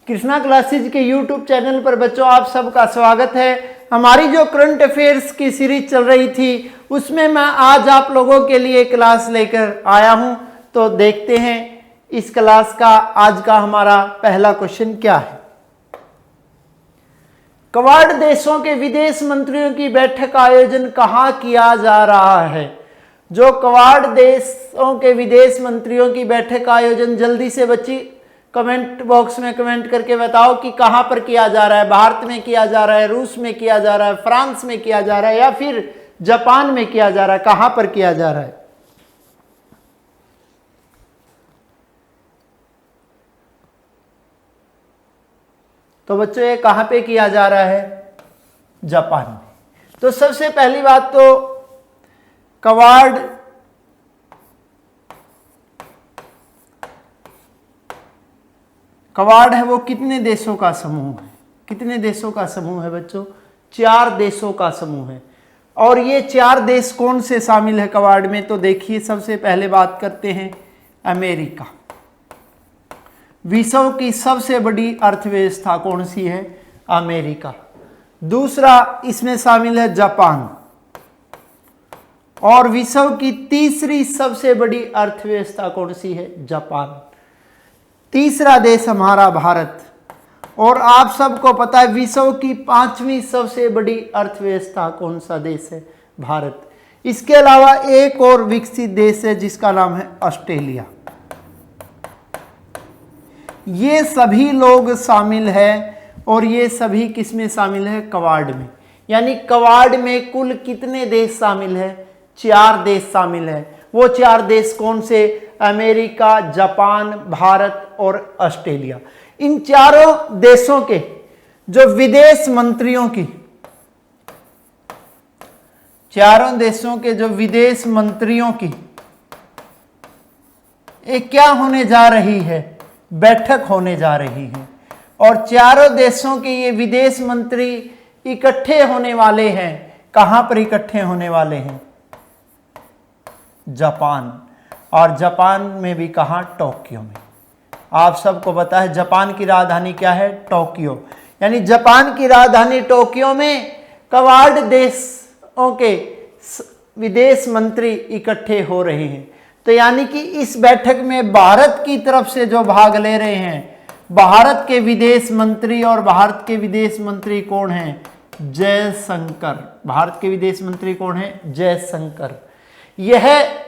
Krishna classes के YouTube channel पर बच्चों आप सबका स्वागत है। हमारी जो करंट अफेयर्स की सीरीज चल रही थी उसमें मैं आज आप लोगों के लिए क्लास लेकर आया हूं। तो देखते हैं इस क्लास का आज का हमारा पहला क्वेश्चन क्या है। क्वाड देशों के विदेश मंत्रियों की बैठक का आयोजन कहाँ किया जा रहा है। जो क्वाड देशों के विदेश मंत्रियों की बैठक का आयोजन, जल्दी से बच्ची कमेंट बॉक्स में कमेंट करके बताओ कि कहां पर किया जा रहा है। भारत में किया जा रहा है, रूस में किया जा रहा है, फ्रांस में किया जा रहा है या फिर जापान में किया जा रहा है, कहां पर किया जा रहा है। तो बच्चों ये कहां पे किया जा रहा है, जापान में। तो सबसे पहली बात तो क्वाड है वो कितने देशों का समूह है। कितने देशों का समूह है बच्चों, 4 देशों का समूह है। और ये 4 देश कौन से शामिल है क्वाड में। तो देखिए सबसे पहले बात करते हैं अमेरिका। विश्व की सबसे बड़ी अर्थव्यवस्था कौन सी है, अमेरिका। दूसरा इसमें शामिल है जापान। और विश्व की तीसरी सबसे बड़ी अर्थव्यवस्था कौन सी है, जापान। तीसरा देश हमारा भारत। और आप सबको पता है विश्व की 5वीं सबसे बड़ी अर्थव्यवस्था कौन सा देश है, भारत। इसके अलावा एक और विकसित देश है जिसका नाम है ऑस्ट्रेलिया। ये सभी लोग शामिल हैं और ये सभी किसमें शामिल है, क्वाड में। यानी क्वाड में कुल कितने देश शामिल है, 4 देश शामिल है। वो 4 देश कौन से, अमेरिका, जापान, भारत और ऑस्ट्रेलिया। इन चारों देशों के जो विदेश मंत्रियों की, चारों देशों के जो विदेश मंत्रियों की एक क्या होने जा रही है, बैठक होने जा रही है। और चारों देशों के ये विदेश मंत्री इकट्ठे होने वाले हैं। कहां पर इकट्ठे होने वाले हैं, जापान। और जापान में भी कहां, टोक्यो में। आप सबको पता है जापान की राजधानी क्या है, टोक्यो। यानी जापान की राजधानी टोक्यो में क्वाड देशों के विदेश मंत्री इकट्ठे हो रहे हैं। तो यानी कि इस बैठक में भारत की तरफ से जो भाग ले रहे हैं, भारत के विदेश मंत्री। और भारत के विदेश मंत्री कौन हैं, जयशंकर। भारत के विदेश मंत्री कौन है, जयशंकर। यह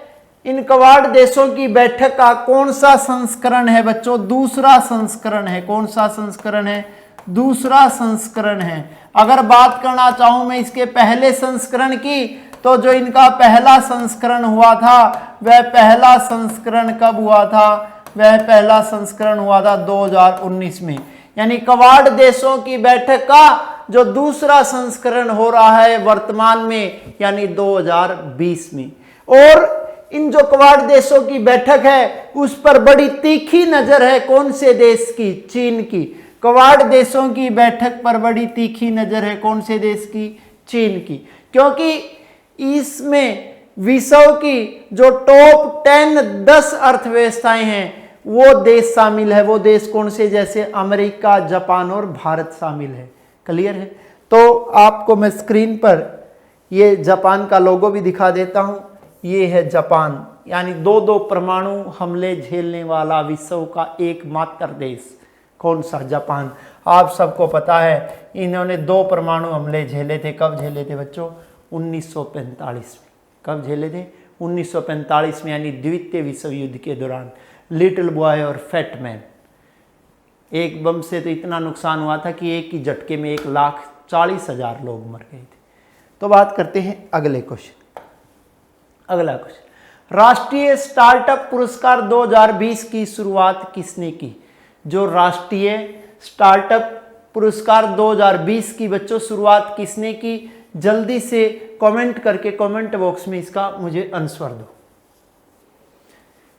इन क्वाड देशों की बैठक का कौन सा संस्करण है बच्चों, दूसरा संस्करण है। कौन सा संस्करण है, दूसरा संस्करण है। अगर बात करना चाहूं मैं इसके पहले संस्करण की, तो जो इनका पहला संस्करण हुआ था वह पहला संस्करण कब हुआ था, वह पहला संस्करण हुआ था 2019 में। यानी क्वाड देशों की बैठक का जो दूसरा संस्करण हो रहा है वर्तमान में, यानी 2020 में। और इन जो क्वाड देशों की बैठक है उस पर बड़ी तीखी नजर है, कौन से देश की, चीन की। क्वाड देशों की बैठक पर बड़ी तीखी नजर है, कौन से देश की, चीन की। क्योंकि इसमें विश्व की जो टॉप 10 अर्थव्यवस्थाएं हैं वो देश शामिल है। वो देश कौन से, जैसे अमेरिका, जापान और भारत शामिल है। क्लियर है। तो आपको मैं स्क्रीन पर ये जापान का लोगो भी दिखा देता हूं। ये है जापान। यानी 2 परमाणु हमले झेलने वाला विश्व का एकमात्र देश कौन सा, जापान। आप सबको पता है इन्होंने 2 परमाणु हमले झेले थे। कब झेले थे बच्चों, 1945 में। कब झेले थे, 1945 में, यानी द्वितीय विश्व युद्ध के दौरान। लिटिल बॉय और फैट मैन। एक बम से तो इतना नुकसान हुआ था कि एक ही झटके में 1,40,000 लोग मर गए थे। तो बात करते हैं अगले क्वेश्चन। अगला क्वेश्चन, राष्ट्रीय स्टार्टअप पुरस्कार 2020 की शुरुआत किसने की। जो राष्ट्रीय स्टार्टअप पुरस्कार 2020 की बच्चों शुरुआत किसने की, जल्दी से कमेंट करके कमेंट बॉक्स में इसका मुझे आंसर दो।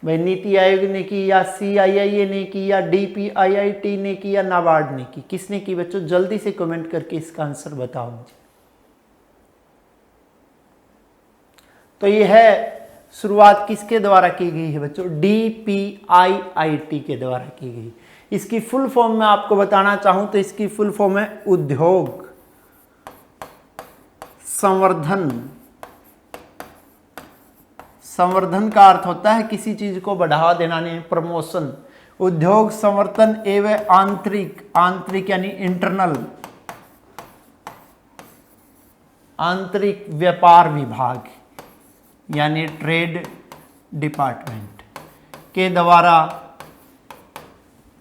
भाई नीति आयोग ने की, या CII ने की, या DPIIT ने की, या नाबार्ड ने की, किसने की बच्चों, जल्दी से कमेंट करके इसका आंसर बताओ मुझे। तो यह है शुरुआत किसके द्वारा की गई है बच्चों, DPIIT के द्वारा की गई। इसकी फुल फॉर्म में आपको बताना चाहूं तो इसकी फुल फॉर्म है उद्योग संवर्धन। संवर्धन का अर्थ होता है किसी चीज को बढ़ावा देना, नहीं प्रमोशन। उद्योग संवर्धन एवं आंतरिक यानी इंटरनल, आंतरिक व्यापार विभाग यानी ट्रेड डिपार्टमेंट के द्वारा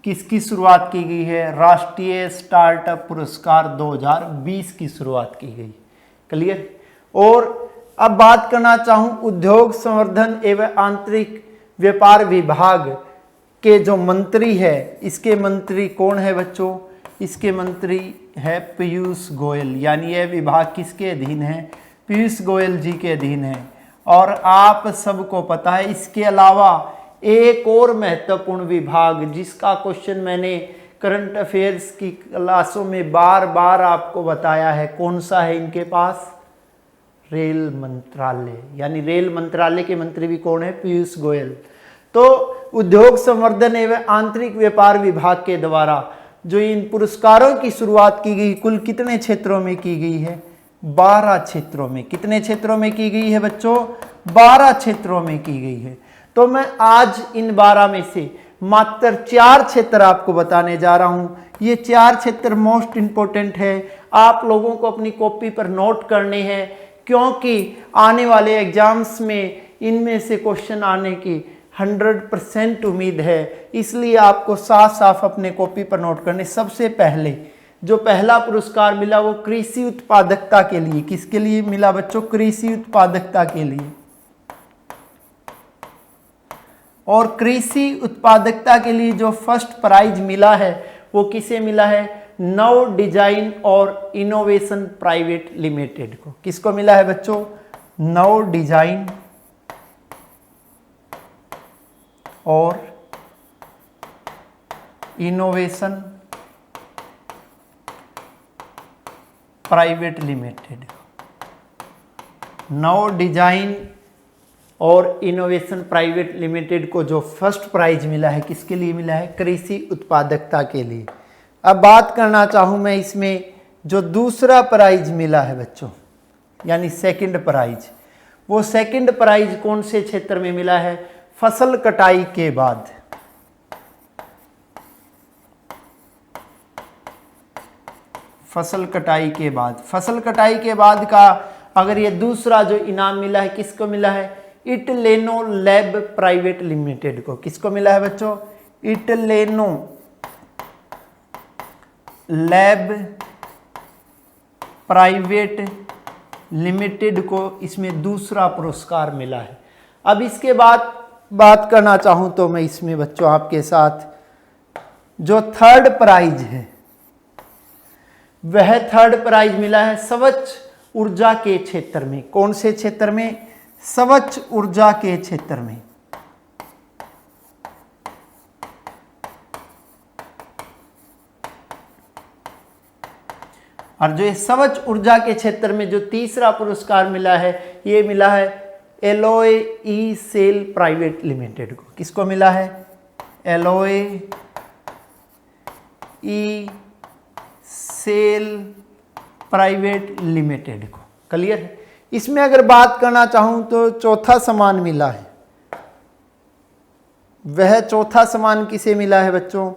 किसकी शुरुआत की गई है? राष्ट्रीय स्टार्टअप पुरस्कार 2020 की शुरुआत की गई। क्लियर। और अब बात करना चाहूं उद्योग संवर्धन एवं आंतरिक व्यापार विभाग के जो मंत्री है, इसके मंत्री कौन है बच्चों? इसके मंत्री है पीयूष गोयल, यानी यह विभाग किसके अधीन है? पीयूष गोयल जी के अधीन है। और आप सबको पता है इसके अलावा एक और महत्वपूर्ण विभाग जिसका क्वेश्चन मैंने करंट अफेयर्स की क्लासों में बार बार आपको बताया है, कौन सा है इनके पास? रेल मंत्रालय, यानी रेल मंत्रालय के मंत्री भी कौन है? पीयूष गोयल। तो उद्योग संवर्धन एवं आंतरिक व्यापार विभाग के द्वारा जो इन पुरस्कारों की शुरुआत की गई, कुल कितने क्षेत्रों में की गई है? 12 क्षेत्रों में। कितने क्षेत्रों में की गई है बच्चों? 12 क्षेत्रों में की गई है। तो मैं आज इन 12 में से मात्र 4 क्षेत्र आपको बताने जा रहा हूं। ये 4 क्षेत्र मोस्ट इंपोर्टेंट है, आप लोगों को अपनी कॉपी पर नोट करने हैं, क्योंकि आने वाले एग्जाम्स में इनमें से क्वेश्चन आने की 100% उम्मीद है। इसलिए आपको साफ साफ अपने कॉपी पर नोट करने। सबसे पहले जो पहला पुरस्कार मिला वो कृषि उत्पादकता के लिए। किसके लिए मिला बच्चों? कृषि उत्पादकता के लिए। और कृषि उत्पादकता के लिए जो फर्स्ट प्राइज मिला है वो किसे मिला है? नव डिजाइन और इनोवेशन प्राइवेट लिमिटेड को। किसको मिला है बच्चों? नव डिजाइन और इनोवेशन प्राइवेट लिमिटेड। नव डिजाइन और इनोवेशन प्राइवेट लिमिटेड को जो फर्स्ट प्राइज मिला है, किसके लिए मिला है? कृषि उत्पादकता के लिए। अब बात करना चाहूं मैं इसमें जो दूसरा प्राइज मिला है बच्चों, यानी सेकंड प्राइज, वो सेकंड प्राइज कौन से क्षेत्र में मिला है? फसल कटाई के बाद। फसल कटाई के बाद, फसल कटाई के बाद का अगर ये दूसरा जो इनाम मिला है, किसको मिला है? इटलेनो लैब प्राइवेट लिमिटेड को। किसको मिला है बच्चों? इटलेनो लैब प्राइवेट लिमिटेड को इसमें दूसरा पुरस्कार मिला है। अब इसके बाद बात करना चाहूं तो मैं इसमें बच्चों आपके साथ जो थर्ड प्राइज है, वह थर्ड प्राइज मिला है स्वच्छ ऊर्जा के क्षेत्र में। कौन से क्षेत्र में? स्वच्छ ऊर्जा के क्षेत्र में। और जो स्वच्छ ऊर्जा के क्षेत्र में जो तीसरा पुरस्कार मिला है, ये मिला है एलोए ई सेल प्राइवेट लिमिटेड को। किसको मिला है? एलोए ई सेल प्राइवेट लिमिटेड को। क्लियर है। इसमें अगर बात करना चाहूं तो चौथा सम्मान मिला है। वह चौथा सम्मान किसे मिला है बच्चों?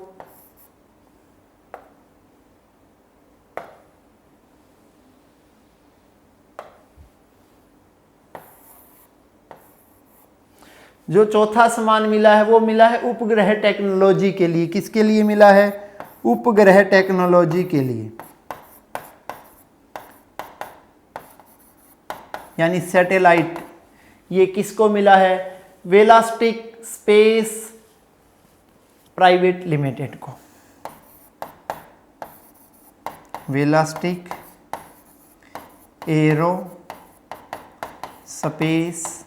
जो चौथा सम्मान मिला है वो मिला है उपग्रह टेक्नोलॉजी के लिए। किसके लिए मिला है? उपग्रह टेक्नोलॉजी के लिए, यानी सैटेलाइट। ये किसको मिला है? वेलास्टिक स्पेस प्राइवेट लिमिटेड को। वेलास्टिक एरो स्पेस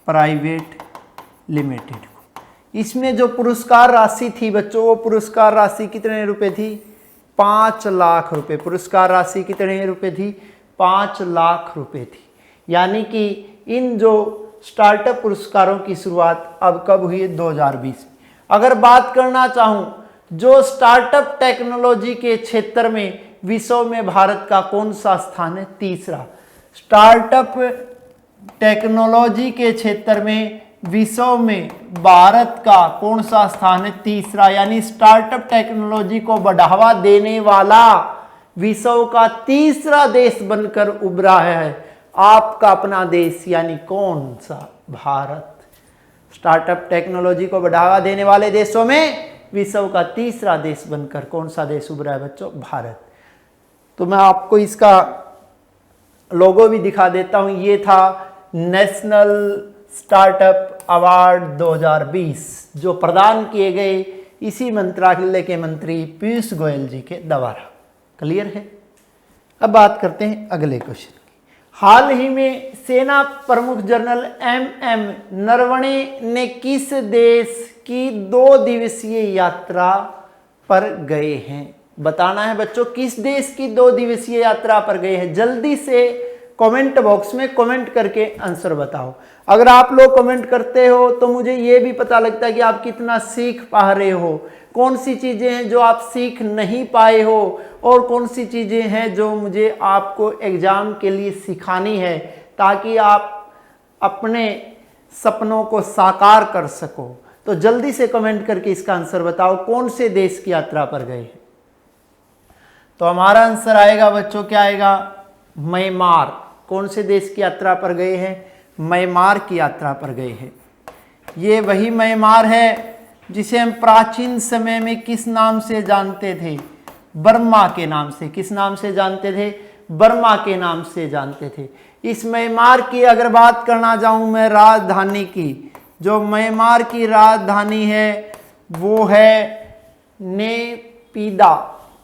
प्राइवेट लिमिटेड को। इसमें जो पुरस्कार राशि थी बच्चों, वो पुरस्कार राशि कितने रुपए थी? 5 लाख रुपए। पुरस्कार राशि कितने रुपए थी? 5 लाख रुपए थी। यानी कि इन जो स्टार्टअप पुरस्कारों की शुरुआत अब कब हुई? 2020 में। अगर बात करना चाहूं जो स्टार्टअप टेक्नोलॉजी के क्षेत्र में विश्व में भारत का कौन सा स्थान है? तीसरा। स्टार्टअप टेक्नोलॉजी के क्षेत्र में विश्व में भारत का कौन सा स्थान है? तीसरा। यानी स्टार्टअप टेक्नोलॉजी को बढ़ावा देने वाला विश्व का तीसरा देश बनकर उभरा है आपका अपना देश, यानी कौन सा? भारत। स्टार्टअप टेक्नोलॉजी को बढ़ावा देने वाले देशों में विश्व का तीसरा देश बनकर कौन सा देश उभरा है बच्चों? भारत। तो मैं आपको इसका लोगो भी दिखा देता हूं। ये था नेशनल स्टार्टअप अवार्ड 2020 जो प्रदान किए गए इसी मंत्रालय के मंत्री पीयूष गोयल जी के द्वारा। क्लियर है? अब बात करते हैं अगले क्वेश्चन की। हाल ही में सेना प्रमुख जनरल एम नरवणे ने किस देश की 2 दिवसीय यात्रा पर गए हैं? बताना है बच्चों किस देश की 2 दिवसीय यात्रा पर गए हैं। जल्दी से कमेंट बॉक्स में कमेंट करके आंसर बताओ। अगर आप लोग कमेंट करते हो तो मुझे ये भी पता लगता है कि आप कितना सीख पा रहे हो, कौन सी चीज़ें हैं जो आप सीख नहीं पाए हो और कौन सी चीज़ें हैं जो मुझे आपको एग्ज़ाम के लिए सिखानी है ताकि आप अपने सपनों को साकार कर सको। तो जल्दी से कमेंट करके इसका आंसर बताओ कौन से देश की यात्रा पर गए हैं। तो हमारा आंसर आएगा बच्चों, क्या आएगा? म्यांमार। कौन से देश की यात्रा पर गए हैं? म्यांमार की यात्रा पर गए हैं। ये वही म्यांमार है जिसे हम प्राचीन समय में किस नाम से जानते थे? बर्मा के नाम से। किस नाम से जानते थे? बर्मा के नाम से जानते थे। इस म्यांमार की अगर बात करना चाहूँ मैं राजधानी की, जो म्यांमार की राजधानी है वो है नेपिदा।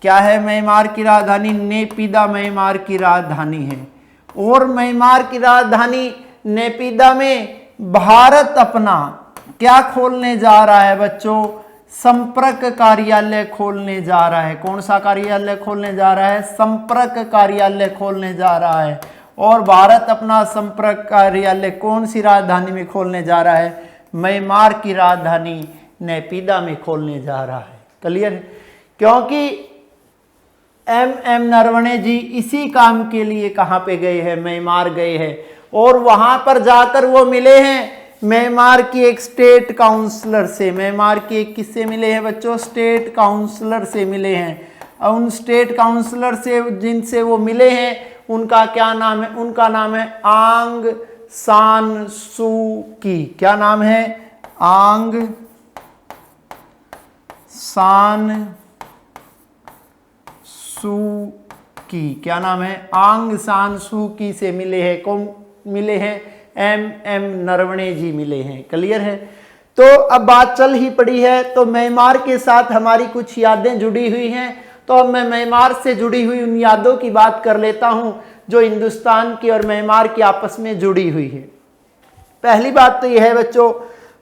क्या है म्यांमार की राजधानी? नेपिदा म्यांमार की राजधानी है। और म्यांमार की राजधानी नेपिदा में भारत अपना क्या खोलने जा रहा है बच्चों? संपर्क कार्यालय खोलने जा रहा है। कौन सा कार्यालय खोलने जा रहा है? संपर्क कार्यालय खोलने जा रहा है। और भारत अपना संपर्क कार्यालय कौन सी राजधानी में खोलने जा रहा है? म्यांमार की राजधानी नेपिदा में खोलने जा रहा है। क्लियर है? क्योंकि एम नरवणे जी इसी काम के लिए कहाँ पे गए हैं? म्यांमार गए हैं और वहां पर जाकर वो मिले हैं म्यांमार की एक स्टेट काउंसलर से। म्यांमार की एक किससे मिले हैं बच्चों? स्टेट काउंसलर से मिले हैं। और उन स्टेट काउंसलर से जिनसे वो मिले हैं उनका क्या नाम है? उनका नाम है आंग सान सू की। क्या नाम है? आंग सान सू की। क्या नाम है? आंग सान सू की से मिले हैं। कौन मिले हैं? एम नरवणे जी मिले हैं। क्लियर है? तो अब बात चल ही पड़ी है तो म्यांमार के साथ हमारी कुछ यादें जुड़ी हुई हैं। तो अब मैं म्यांमार से जुड़ी हुई उन यादों की बात कर लेता हूं जो हिंदुस्तान की और म्यांमार की आपस में जुड़ी हुई है। पहली बात तो यह है बच्चों,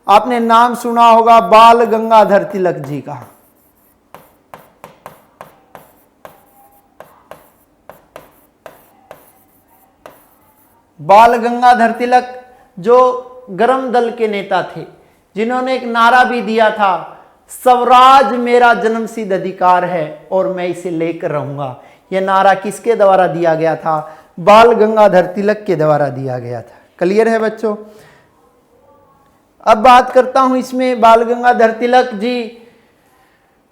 आपने नाम सुना होगा बाल गंगाधर तिलक जी का। बाल गंगाधर तिलक जो गरम दल के नेता थे, जिन्होंने एक नारा भी दिया था, स्वराज मेरा जन्मसिद्ध अधिकार है और मैं इसे लेकर रहूंगा। यह नारा किसके द्वारा दिया गया था? बाल गंगाधर तिलक के द्वारा दिया गया था। क्लियर है बच्चों? अब बात करता हूं इसमें बाल गंगाधर तिलक जी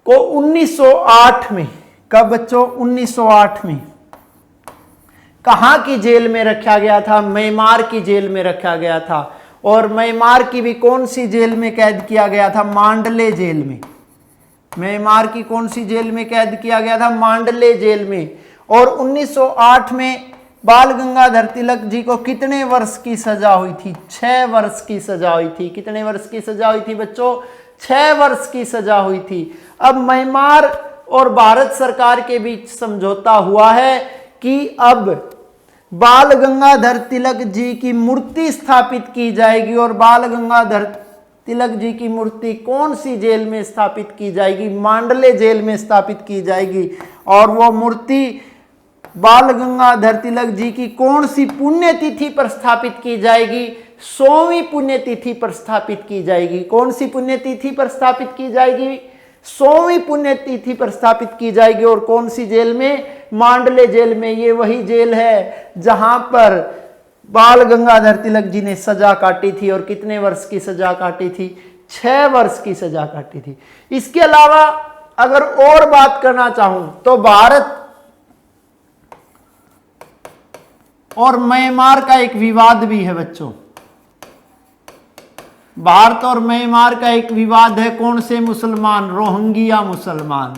को 1908 में, कब बच्चों? 1908 में कहां की जेल में रखा गया था? म्यांमार की जेल में रखा गया था। और म्यांमार की भी कौन सी जेल में कैद किया गया था? मांडले जेल में। म्यांमार की कौन सी जेल में कैद किया गया था? मांडले जेल में। और 1908 में बाल गंगाधर तिलक जी को कितने वर्ष की सजा हुई थी? 6 वर्ष की सजा हुई थी। कितने वर्ष की सजा हुई थी बच्चों? 6 वर्ष की सजा हुई थी। अब म्यांमार और भारत सरकार के बीच समझौता हुआ है कि अब बाल गंगाधर तिलक जी की मूर्ति स्थापित की जाएगी। और बाल गंगाधर तिलक जी की मूर्ति कौन सी जेल में स्थापित की जाएगी? मांडले जेल में स्थापित की जाएगी। और वो मूर्ति बाल गंगाधर तिलक जी की कौन सी पुण्यतिथि पर स्थापित की जाएगी? 100वीं पुण्यतिथि पर स्थापित की जाएगी। कौन सी पुण्यतिथि पर स्थापित की जाएगी? 100वीं पुण्यतिथि पर स्थापित की जाएगी। और कौन सी जेल में? मांडले जेल में। ये वही जेल है जहां पर बाल गंगाधर तिलक जी ने सजा काटी थी। और कितने वर्ष की सजा काटी थी? 6 वर्ष की सजा काटी थी। इसके अलावा अगर और बात करना चाहूं तो भारत और म्यांमार का एक विवाद भी है बच्चों। भारत और म्यांमार का एक विवाद है। कौन से मुसलमान? रोहिंग्या मुसलमान।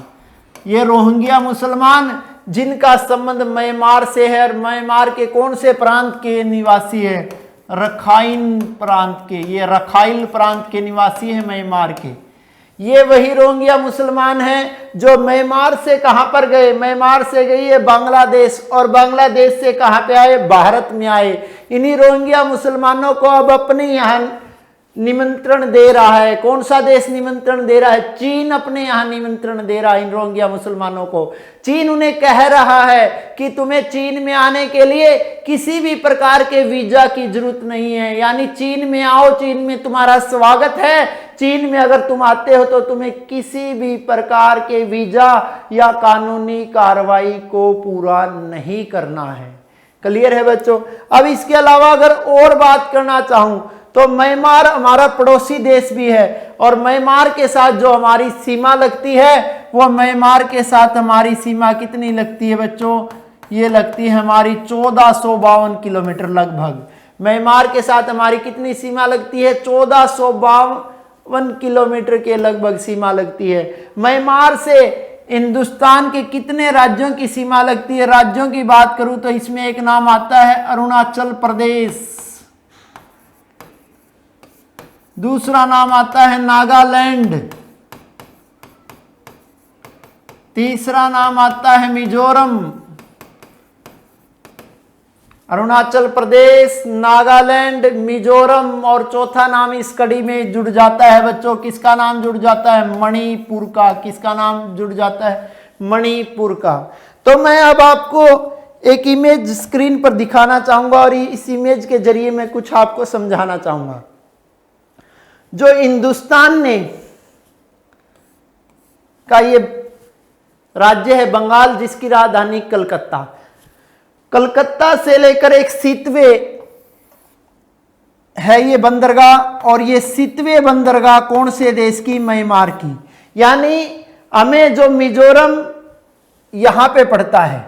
ये रोहिंग्या मुसलमान जिनका संबंध म्यांमार से है। और म्यांमार के कौन से प्रांत के निवासी है? रखाइन प्रांत के। ये रखाइल प्रांत के निवासी है म्यांमार के। ये वही रोहिंग्या मुसलमान हैं जो म्यांमार से कहां पर गए? म्यांमार से गई है बांग्लादेश। और बांग्लादेश से कहां पे आए? भारत में आए। इन्हीं रोहिंग्या मुसलमानों को अब अपने यहां निमंत्रण दे रहा है। कौन सा देश निमंत्रण दे रहा है? चीन अपने यहां निमंत्रण दे रहा है इन रोहिंग्या मुसलमानों को। चीन उन्हें कह रहा है कि तुम्हें चीन में आने के लिए किसी भी प्रकार के वीजा की जरूरत नहीं है। यानी चीन में आओ, चीन में तुम्हारा स्वागत है। चीन में अगर तुम आते हो तो तुम्हें किसी भी प्रकार के वीजा या कानूनी कार्रवाई को पूरा नहीं करना है। क्लियर है बच्चों? अब इसके अलावा अगर और बात करना चाहूं तो म्यांमार हमारा पड़ोसी देश भी है। और म्यांमार के साथ जो हमारी सीमा लगती है वो म्यांमार के साथ हमारी सीमा कितनी लगती है बच्चों? ये लगती है हमारी 1452 किलोमीटर लगभग। म्यांमार के साथ हमारी कितनी सीमा लगती है? 1452 किलोमीटर के लगभग सीमा लगती है। म्यांमार से हिंदुस्तान के कितने राज्यों की सीमा लगती है? राज्यों की बात करूं तो इसमें एक नाम आता है अरुणाचल प्रदेश, दूसरा नाम आता है नागालैंड, तीसरा नाम आता है मिजोरम। अरुणाचल प्रदेश, नागालैंड, मिजोरम और चौथा नाम इस कड़ी में जुड़ जाता है बच्चों। किसका नाम जुड़ जाता है? मणिपुर का। किसका नाम जुड़ जाता है? मणिपुर का। तो मैं अब आपको एक इमेज स्क्रीन पर दिखाना चाहूंगा और इस इमेज के जरिए मैं कुछ आपको समझाना चाहूंगा। जो हिंदुस्तान ने का ये राज्य है बंगाल, जिसकी राजधानी कलकत्ता। कलकत्ता से लेकर एक सितवे है ये बंदरगाह। और ये सितवे बंदरगाह कौन से देश की? म्यांमार की। यानी हमें जो मिजोरम यहां पे पड़ता है,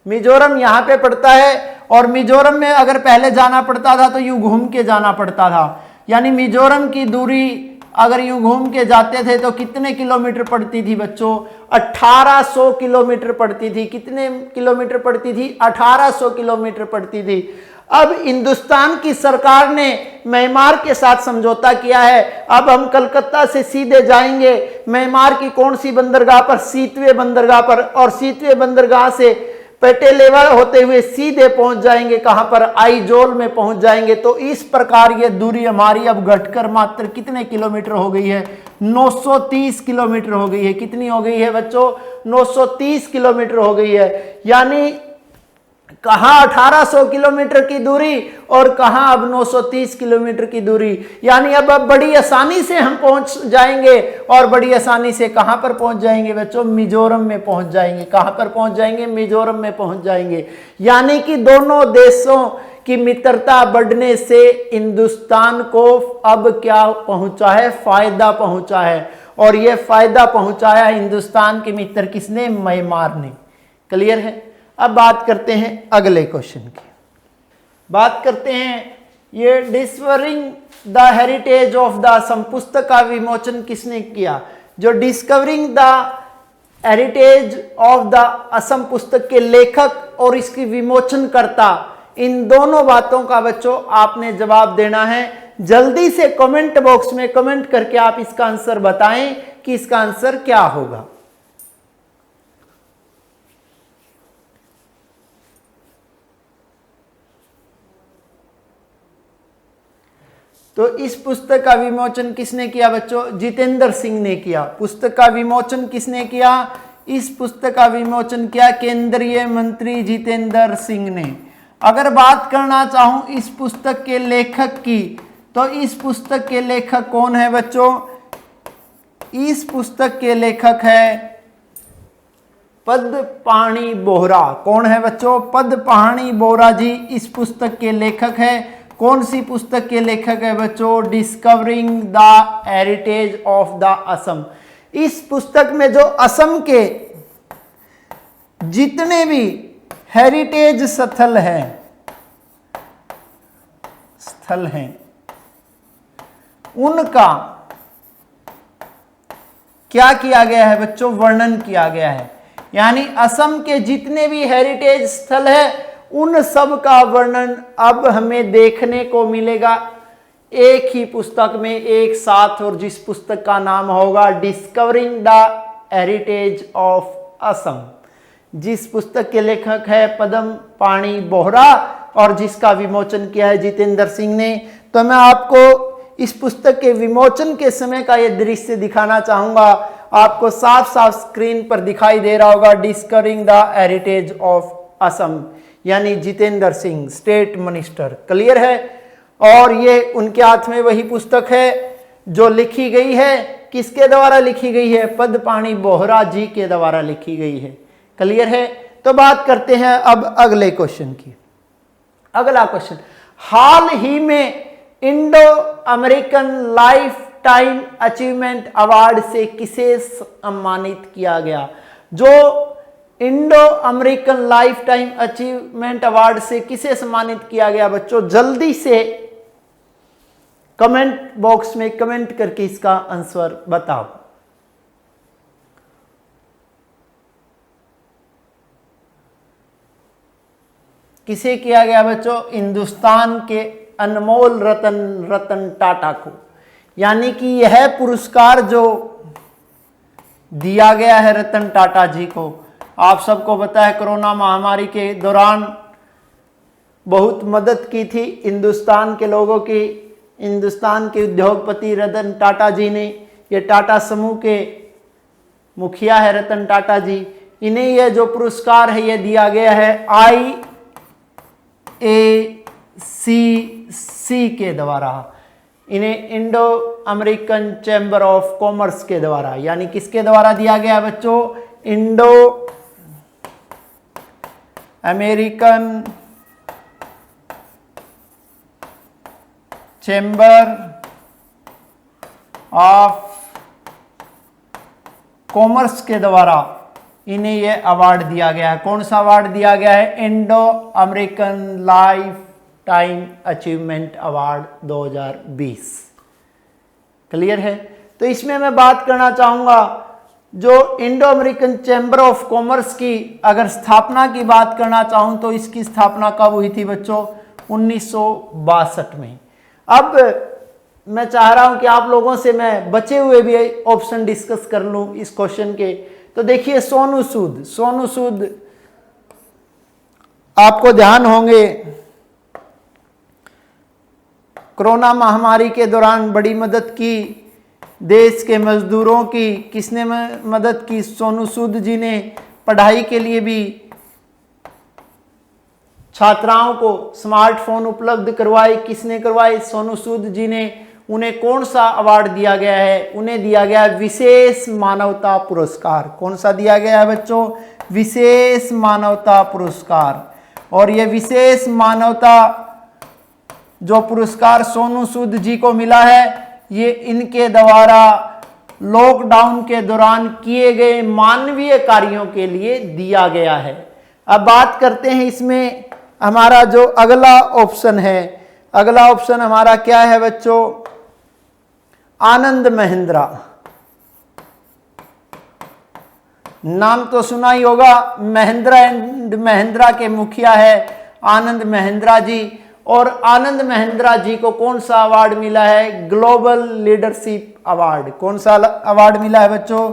मिजोरम यहां पे पड़ता है। और मिजोरम में अगर पहले जाना पड़ता था तो यूं घूम के जाना पड़ता था। यानी मिजोरम की दूरी अगर यूं घूम के जाते थे तो कितने किलोमीटर पड़ती थी बच्चों? 1800 किलोमीटर पड़ती थी। कितने किलोमीटर पड़ती थी? 1800 किलोमीटर पड़ती थी। अब हिंदुस्तान की सरकार ने म्यांमार के साथ समझौता किया है। अब हम कलकत्ता से सीधे जाएंगे म्यांमार की कौन सी बंदरगाह पर? सितवे बंदरगाह पर। और सितवे बंदरगाह से पेटेलेवा होते हुए सीधे पहुंच जाएंगे कहां पर? आइजोल में पहुंच जाएंगे। तो इस प्रकार ये दूरी हमारी अब घटकर मात्र कितने किलोमीटर हो गई है? 930 किलोमीटर हो गई है। कितनी हो गई है बच्चों? 930 किलोमीटर हो गई है। यानी कहां 1800 किलोमीटर की दूरी और कहां अब 930 किलोमीटर की दूरी। यानी अब बड़ी आसानी से हम पहुंच जाएंगे। और बड़ी आसानी से कहां पर पहुंच जाएंगे बच्चों? मिजोरम में पहुंच जाएंगे। कहां पर पहुंच जाएंगे? मिजोरम में पहुंच जाएंगे। यानी कि दोनों देशों की मित्रता बढ़ने से हिंदुस्तान को अब क्या पहुंचा है? फायदा पहुंचा है। और यह फायदा पहुंचाया हिंदुस्तान के मित्र किसने? म्यांमार ने। क्लियर है? अब बात करते हैं अगले क्वेश्चन की। बात करते हैं ये discovering the heritage of the Assam पुस्तक का विमोचन किसने किया? जो discovering the heritage of the Assam पुस्तक के लेखक और इसकी विमोचनकर्ता, इन दोनों बातों का बच्चों आपने जवाब देना है। जल्दी से कमेंट बॉक्स में कमेंट करके आप इसका आंसर बताएं कि इसका आंसर क्या होगा। तो इस पुस्तक का विमोचन किसने किया बच्चों? जितेंद्र सिंह ने किया। पुस्तक का विमोचन किसने किया? इस पुस्तक का विमोचन किया केंद्रीय मंत्री जितेंद्र सिंह ने। अगर बात करना चाहूं इस पुस्तक के लेखक की, तो इस पुस्तक के लेखक कौन है बच्चों? इस पुस्तक के लेखक है पद्मपाणि बोहरा। कौन है बच्चों? पद्मपाणि बोहरा जी इस पुस्तक के लेखक है। कौन सी पुस्तक के लेखक है बच्चों? Discovering the heritage of the Assam. इस पुस्तक में जो असम के जितने भी हेरिटेज स्थल हैं उनका क्या किया गया है बच्चों? वर्णन किया गया है। यानी असम के जितने भी हेरिटेज स्थल है उन सब का वर्णन अब हमें देखने को मिलेगा एक ही पुस्तक में एक साथ, और जिस पुस्तक का नाम होगा discovering the heritage of Assam, जिस पुस्तक के लेखक है पद्मपाणि बोहरा और जिसका विमोचन किया है जितेंद्र सिंह ने। तो मैं आपको इस पुस्तक के विमोचन के समय का यह दृश्य दिखाना चाहूंगा। आपको साफ साफ स्क्रीन पर दिखाई दे रहा होगा discovering the heritage of Assam, यानी Jitendra Singh state minister. Clear है? और ये उनके हाथ में वही पुस्तक है जो लिखी गई है। किसके द्वारा लिखी गई है? पद्मपाणि बोहरा जी के द्वारा लिखी गई है। क्लियर है? तो बात करते हैं अब अगले क्वेश्चन की। अगला क्वेश्चन, हाल ही में Indo American life time achievement award से किसे सम्मानित किया गया? जो Indo American life time achievement award से किसे सम्मानित किया गया बच्चों? जल्दी से कमेंट बॉक्स में कमेंट करके इसका आंसर बताओ। किसे किया गया बच्चों? हिंदुस्तान के अनमोल रतन टाटा को। यानी कि यह पुरस्कार जो दिया गया है रतन टाटा जी को, आप सबको पता है कोरोना महामारी के दौरान बहुत मदद की थी हिंदुस्तान के लोगों की। हिंदुस्तान के उद्योगपति रतन टाटा जी ने, ये टाटा समूह के मुखिया है रतन टाटा जी, इन्हें यह जो पुरस्कार है ये दिया गया है IACC के द्वारा, इन्हें Indo American chamber of commerce के द्वारा। यानी किसके द्वारा दिया गया बच्चों? Indo American chamber of commerce के द्वारा इन्हें यह अवार्ड दिया गया है। कौन सा अवार्ड दिया गया है? Indo American life time achievement award 2020। Clear है? तो इसमें मैं बात करना चाहूंगा जो Indo American chamber of commerce की अगर स्थापना की बात करना चाहूं तो इसकी स्थापना कब हुई थी बच्चों? 1962 में। अब मैं चाह रहा हूं कि आप लोगों से मैं बचे हुए भी ऑप्शन डिस्कस कर लूं इस क्वेश्चन के। तो देखिए सोनू सूद आपको ध्यान होंगे कोरोना महामारी के दौरान बड़ी मदद की देश के मजदूरों की। किसने मदद की? सोनू सूद जी ने। पढ़ाई के लिए भी छात्राओं को स्मार्टफोन उपलब्ध करवाए। किसने करवाए? सोनू सूद जी ने। उन्हें कौन सा अवार्ड दिया गया है? उन्हें दिया गया विशेष मानवता पुरस्कार। कौन सा दिया गया है बच्चों? विशेष मानवता पुरस्कार। और यह विशेष मानवता जो पुरस्कार सोनू सूद जी को मिला है ये इनके द्वारा लॉकडाउन के दौरान किए गए मानवीय कार्यों के लिए दिया गया है। अब बात करते हैं इसमें हमारा जो अगला ऑप्शन है। अगला ऑप्शन हमारा क्या है बच्चों? आनंद महिंद्रा। नाम तो सुना ही होगा, महिंद्रा एंड महिंद्रा के मुखिया है आनंद महिंद्रा जी। और आनंद महिंद्रा जी को कौन सा अवार्ड मिला है? Global leadership award. कौन सा अवार्ड मिला है बच्चों?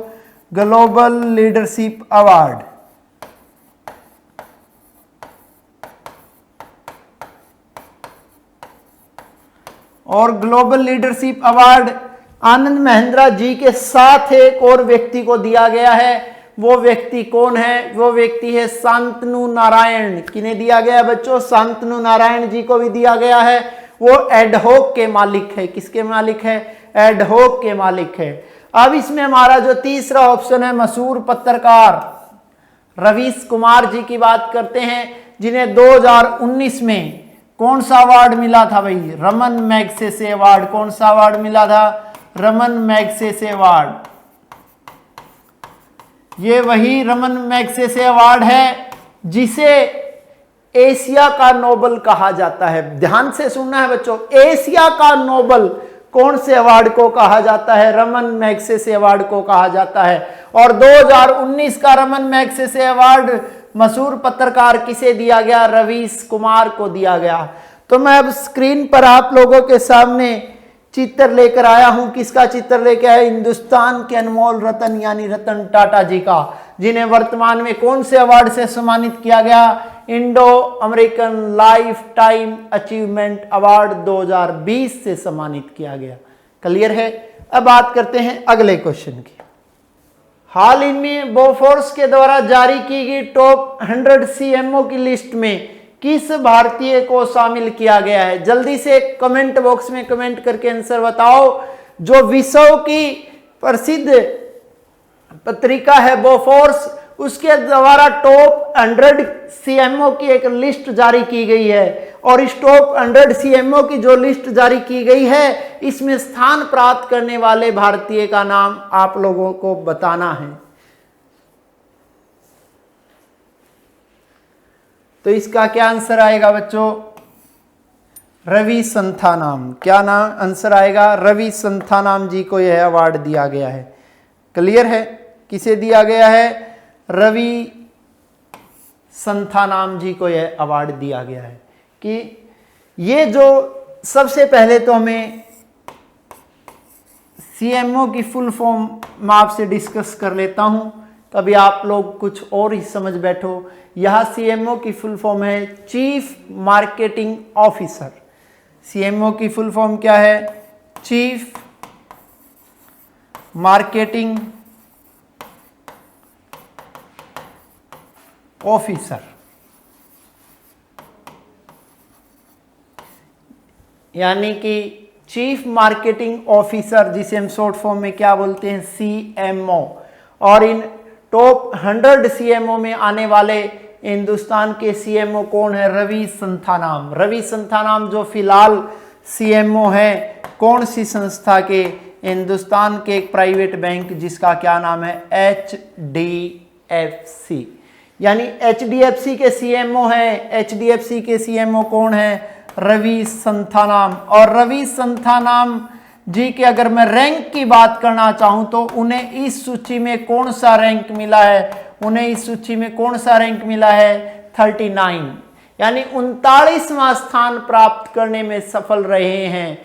Global leadership award. और global leadership award Anand Mahindra जी के साथ एक और व्यक्ति को दिया गया है। वो व्यक्ति कौन है? वो व्यक्ति है शांतनु नारायण। किन्हें दिया गया है बच्चों? शांतनु नारायण जी को भी दिया गया है। वो एडहोक के मालिक है। किसके मालिक है? एडहोक के मालिक है। अब इसमें हमारा जो तीसरा ऑप्शन है, मशहूर पत्रकार रवीश कुमार जी की बात करते हैं, जिन्हें 2019 में कौन सा अवार्ड मिला था भाई? Raman Magsaysay award. कौन सा अवार्ड मिला था? Raman Magsaysay award. ये वही रमन मैग्सेसे अवार्ड है जिसे एशिया का नोबल कहा जाता है। ध्यान से सुनना है बच्चों, एशिया का नोबल कौन से अवार्ड को कहा जाता है? रमन मैग्सेसे अवार्ड को कहा जाता है। और 2019 का रमन मैग्सेसे अवार्ड मशहूर पत्रकार किसे दिया गया? रवीश कुमार को दिया गया। तो मैं अब स्क्रीन पर आप लोगों के सामने चित्र लेकर आया हूं। किसका चित्र लेकर आया? हिंदुस्तान के अनमोल रतन यानी रतन टाटा जी का, जिन्हें वर्तमान में कौन से अवार्ड से सम्मानित किया गया? Indo American life time achievement award 2020 से सम्मानित किया गया। क्लियर है? अब बात करते हैं अगले क्वेश्चन की। हाल ही में बोफोर्स के द्वारा जारी की गई टॉप 100 सीएमओ की लिस्ट में किस भारतीय को शामिल किया गया है? जल्दी से कमेंट बॉक्स में कमेंट करके आंसर बताओ। जो विश्व की प्रसिद्ध पत्रिका है बोफोर्स, उसके द्वारा टॉप 100 सीएमओ की एक लिस्ट जारी की गई है। और इस टॉप 100 सीएमओ की जो लिस्ट जारी की गई है, इसमें स्थान प्राप्त करने वाले भारतीय का नाम आप लोगों को बताना है। तो इसका क्या आंसर आएगा बच्चों? रवि संथानाम। क्या नाम आंसर आएगा? रवि संथानाम जी को यह अवार्ड दिया गया है। क्लियर है? किसे दिया गया है? रवि संथानाम जी को यह अवार्ड दिया गया है। कि ये जो सबसे पहले तो हमें सीएमओ की फुल फॉर्म मैं आपसे डिस्कस कर लेता हूं, तभी आप लोग कुछ और ही समझ बैठो। यह सीएमओ की फुल फॉर्म है चीफ मार्केटिंग ऑफिसर। सीएमओ की फुल फॉर्म क्या है? Chief marketing officer. यानी कि चीफ मार्केटिंग ऑफिसर, जिसे हम शॉर्ट फॉर्म में क्या बोलते हैं? सीएमओ। और इन टॉप 100 सीएमओ में आने वाले हिंदुस्तान के सीएमओ कौन है? रवि संथानाम। रवि संथानाम जो फिलहाल सीएमओ है कौन सी संस्था के? हिंदुस्तान के एक प्राइवेट बैंक जिसका क्या नाम है? HDFC। यानी HDFC के सीएमओ है। HDFC के सीएमओ कौन है? रवि संथानाम। और रवि संथानाम जी के अगर मैं रैंक की बात करना चाहूं तो उन्हें इस सूची में कौन सा रैंक मिला है? उन्हें इस सूची में कौन सा रैंक मिला है? 39, यानी 39वां स्थान प्राप्त करने में सफल रहे हैं।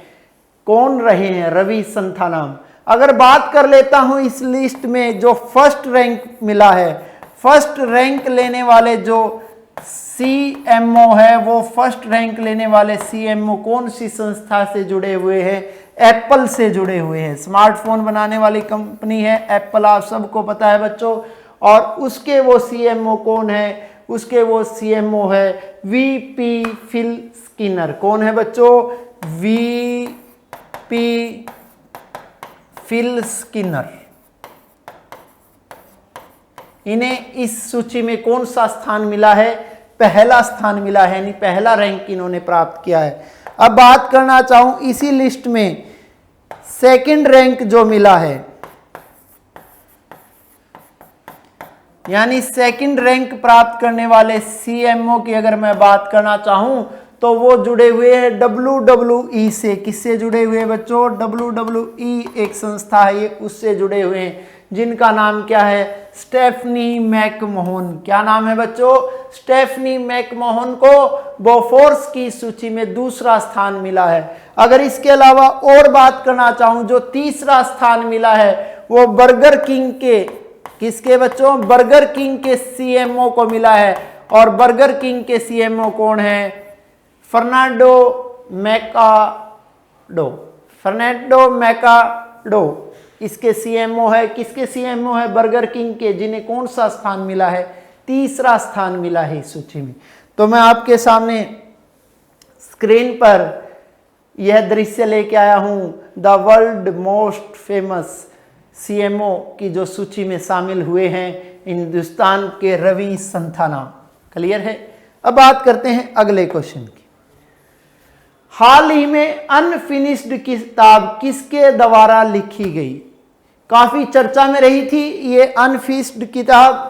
कौन रहे हैं? रवि संथानाम। अगर बात कर लेता हूं इस लिस्ट में जो फर्स्ट रैंक मिला है, फर्स्ट रैंक लेने वाले जो सीएमओ है, वो फर्स्ट रैंक लेने वाले सीएमओ कौन सी संस्था से जुड़े हुए हैं? एप्पल से जुड़े हुए हैं। स्मार्टफोन बनाने वाली कंपनी है एप्पल, आप सबको पता है बच्चों। और उसके वो सीएमओ कौन है? उसके वो सीएमओ है वीपी फिल स्किनर। कौन है बच्चों? वीपी फिल स्किनर। इन्हें इस सूची में कौन सा स्थान मिला है? पहला स्थान मिला है, यानी पहला रैंक इन्होंने प्राप्त किया है। अब बात करना चाहूं इसी लिस्ट में सेकंड रैंक जो मिला है, यानी सेकंड रैंक प्राप्त करने वाले सीएमओ की अगर मैं बात करना चाहूं तो वो जुड़े हुए हैं WWE से। किससे जुड़े हुए हैं बच्चों? WWE एक संस्था है, ये उससे जुड़े हुए हैं, जिनका नाम क्या है? Stephanie McMahon. क्या नाम है बच्चों? स्टेफनी मैकमोहन को बोफोर्स की सूची में दूसरा स्थान मिला है। अगर इसके अलावा और बात करना चाहूं, जो तीसरा स्थान मिला है वो बर्गर किंग के, किसके बच्चों? बर्गर किंग के सीएमओ को मिला है। और बर्गर किंग के सीएमओ कौन है? फर्नांडो मैकाडो। फर्नांडो मैकाडो इसके सीएमओ है, किसके सीएमओ है? बर्गर किंग के, जिन्हें कौन सा स्थान मिला है? तीसरा स्थान मिला है इस सूची में। तो मैं आपके सामने स्क्रीन पर यह दृश्य लेके आया हूं, the world most famous CMO की जो सूची में शामिल हुए हैं हिंदुस्तान के रवि संथाना। क्लियर है? अब बात करते हैं अगले क्वेश्चन की। हाल ही में अनफिनिश्ड किताब किसके द्वारा लिखी गई? काफी चर्चा में रही थी ये अनफिनिश्ड किताब,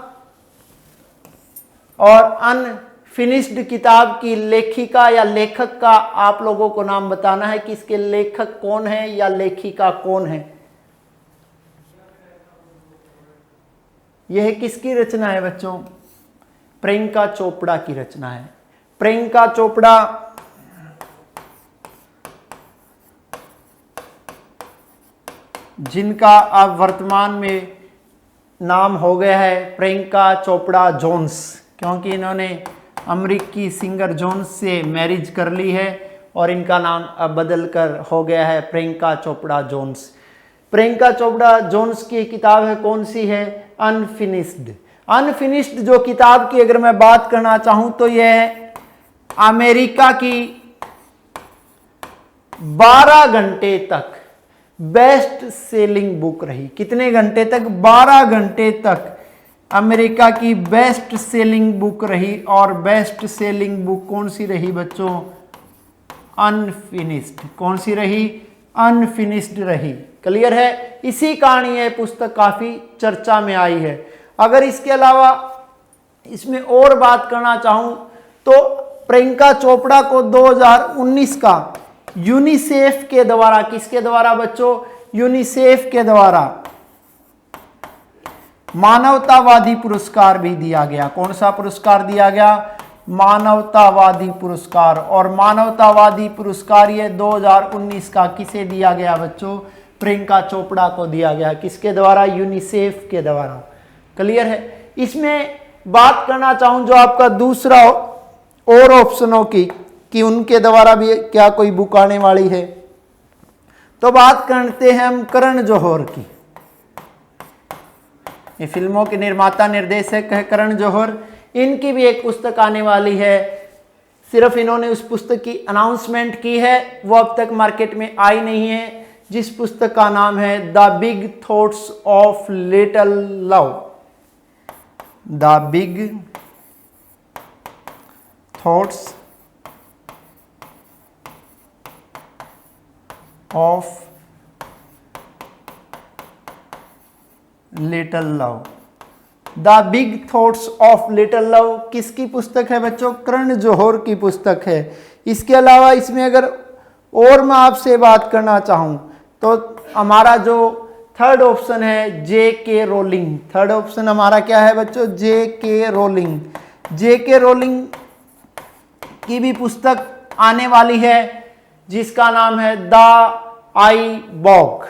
और अनफिनिश्ड किताब की लेखिका या लेखक का आप लोगों को नाम बताना है कि इसके लेखक कौन है या लेखिका कौन है। यह किसकी रचना है बच्चों? प्रियंका चोपड़ा की रचना है। प्रियंका चोपड़ा जिनका अब वर्तमान में नाम हो गया है प्रियंका चोपड़ा जोन्स, क्योंकि इन्होंने अमेरिकी सिंगर जोन्स से मैरिज कर ली है और इनका नाम अब बदल कर हो गया है प्रियंका चोपड़ा जोन्स। प्रियंका चोपड़ा जोन्स की किताब है, कौन सी है? अनफिनिश्ड। अनफिनिश्ड जो किताब की अगर मैं बात करना चाहूं तो यह अमेरिका की 12 घंटे तक बेस्ट सेलिंग बुक रही। कितने घंटे तक? 12 घंटे तक अमेरिका की बेस्ट सेलिंग बुक रही। और बेस्ट सेलिंग बुक कौन सी रही बच्चों? अनफिनिश्ड। कौन सी रही? अनफिनिश्ड रही। क्लियर है? इसी कारण यह पुस्तक काफी चर्चा में आई है। अगर इसके अलावा इसमें और बात करना चाहूं तो प्रियंका चोपड़ा को 2019 का यूनिसेफ के द्वारा, किसके द्वारा बच्चों? यूनिसेफ के द्वारा मानवतावादी पुरस्कार भी दिया गया। कौन सा पुरस्कार दिया गया? मानवतावादी पुरस्कार। और मानवतावादी पुरस्कार ये 2019 का किसे दिया गया बच्चों? प्रियंका चोपड़ा को दिया गया। किसके द्वारा? यूनिसेफ के द्वारा। क्लियर है? इसमें बात करना चाहूं जो आपका दूसरा और ऑप्शनों की कि उनके द्वारा भी क्या कोई बुक आने वाली है, तो बात करते हैं हम करण जौहर की। ये फिल्मों के निर्माता निर्देशक है करण जौहर। इनकी भी एक पुस्तक आने वाली है। सिर्फ इन्होंने उस पुस्तक की अनाउंसमेंट की है, वो अब तक मार्केट में आई नहीं है, जिस पुस्तक का नाम है the big thoughts of little love. The big thoughts of little love. The big thoughts of little love किसकी पुस्तक है बच्चों? करण जौहर की पुस्तक है। इसके अलावा इसमें अगर और मैं आपसे बात करना चाहूं तो हमारा जो थर्ड ऑप्शन है J.K. रोलिंग। थर्ड ऑप्शन हमारा क्या है बच्चों? J.K. रोलिंग। J.K. रोलिंग की भी पुस्तक आने वाली है जिसका नाम है the I bog.